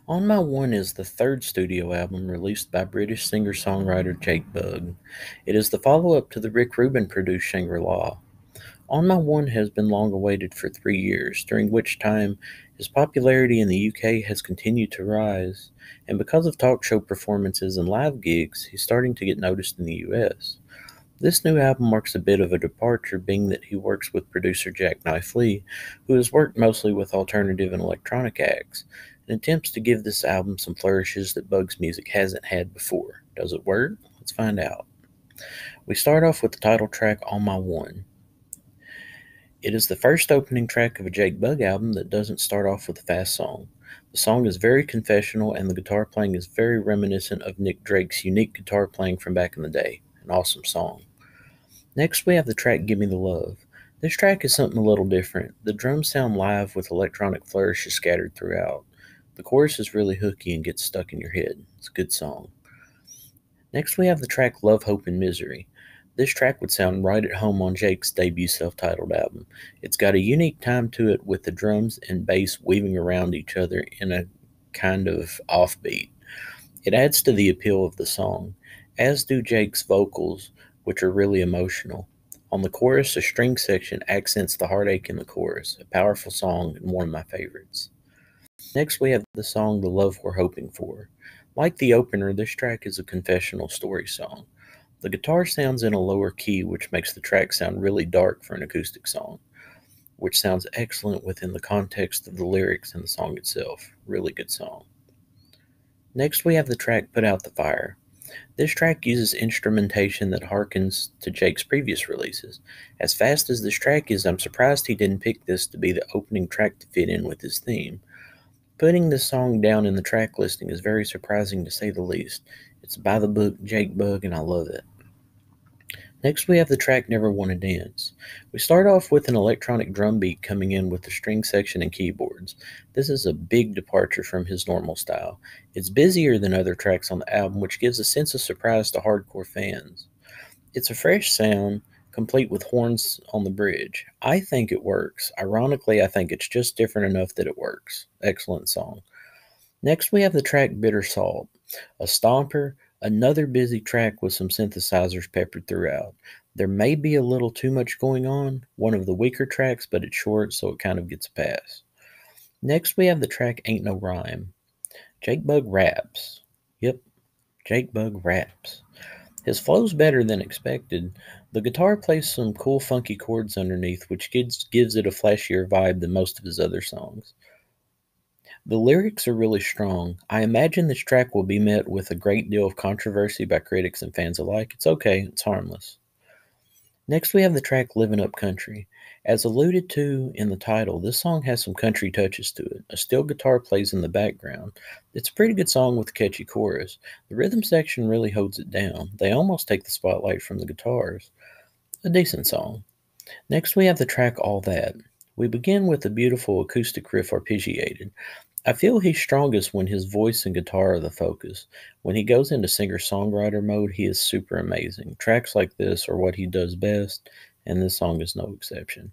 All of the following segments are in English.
On My One is the third studio album released by British singer-songwriter Jake Bugg. It is the follow-up to the Rick Rubin-produced Shangri-La. On My One has been long awaited for 3 years, during which time his popularity in the UK has continued to rise, and because of talk show performances and live gigs, he's starting to get noticed in the US. This new album marks a bit of a departure, being that he works with producer Jack Knife Lee, who has worked mostly with alternative and electronic acts, and attempts to give this album some flourishes that Bugg's music hasn't had before. Does it work? Let's find out. We start off with the title track On My One. It is the first opening track of a Jake Bugg album that doesn't start off with a fast song. The song is very confessional, and the guitar playing is very reminiscent of Nick Drake's unique guitar playing from back in the day. An awesome song. Next, we have the track Gimme the Love. This track is something a little different. The drums sound live with electronic flourishes scattered throughout. The chorus is really hooky and gets stuck in your head. It's a good song. Next, we have the track Love, Hope, and Misery. This track would sound right at home on Jake's debut self-titled album. It's got a unique time to it with the drums and bass weaving around each other in a kind of offbeat. It adds to the appeal of the song, as do Jake's vocals, which are really emotional. On the chorus, a string section accents the heartache in the chorus, a powerful song and one of my favorites. Next, we have the song The Love We're Hoping For. Like the opener, this track is a confessional story song. The guitar sounds in a lower key, which makes the track sound really dark for an acoustic song, which sounds excellent within the context of the lyrics and the song itself. Really good song. Next, we have the track Put Out the Fire. This track uses instrumentation that harkens to Jake's previous releases. As fast as this track is, I'm surprised he didn't pick this to be the opening track to fit in with his theme. Putting this song down in the track listing is very surprising to say the least. It's by the book Jake Bugg, and I love it. Next, we have the track Never Wanna Dance. We start off with an electronic drum beat coming in with the string section and keyboards. This is a big departure from his normal style. It's busier than other tracks on the album, which gives a sense of surprise to hardcore fans. It's a fresh sound, complete with horns on the bridge. I think it works. Ironically, I think it's just different enough that it works. Excellent song. Next, we have the track Bitter Salt, a stomper, another busy track with some synthesizers peppered throughout. There may be a little too much going on, one of the weaker tracks, but it's short, so it kind of gets a pass. Next, we have the track Ain't No Rhyme. Jake Bugg raps. Yep, Jake Bugg raps. His flow's better than expected. The guitar plays some cool funky chords underneath, which gives it a flashier vibe than most of his other songs. The lyrics are really strong. I imagine this track will be met with a great deal of controversy by critics and fans alike. It's okay, it's harmless. Next, we have the track Livin' Up Country. As alluded to in the title, this song has some country touches to it. A steel guitar plays in the background. It's a pretty good song with a catchy chorus. The rhythm section really holds it down. They almost take the spotlight from the guitars. A decent song. Next, we have the track All That. We begin with a beautiful acoustic riff arpeggiated. I feel he's strongest when his voice and guitar are the focus. When he goes into singer-songwriter mode, he is super amazing. Tracks like this are what he does best, and this song is no exception.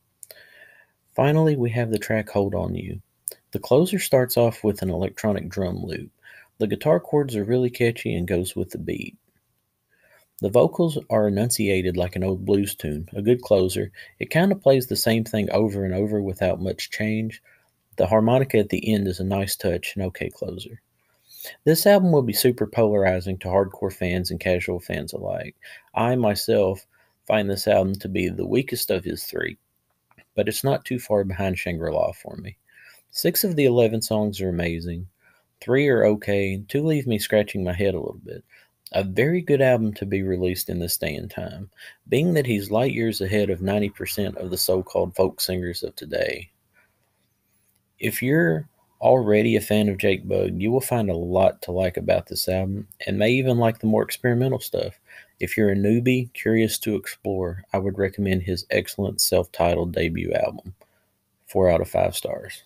Finally, we have the track Hold On You. The closer starts off with an electronic drum loop. The guitar chords are really catchy and goes with the beat. The vocals are enunciated like an old blues tune, a good closer. It kind of plays the same thing over and over without much change. The harmonica at the end is a nice touch and okay closer. This album will be super polarizing to hardcore fans and casual fans alike. I myself find this album to be the weakest of his three, but it's not too far behind Shangri-La for me. 6 of the 11 songs are amazing, 3 are okay, and 2 leave me scratching my head a little bit. A very good album to be released in this day and time, being that he's light years ahead of 90% of the so-called folk singers of today. If you're already a fan of Jake Bugg, you will find a lot to like about this album, and may even like the more experimental stuff. If you're a newbie curious to explore, I would recommend his excellent self-titled debut album. 4 out of 5 stars.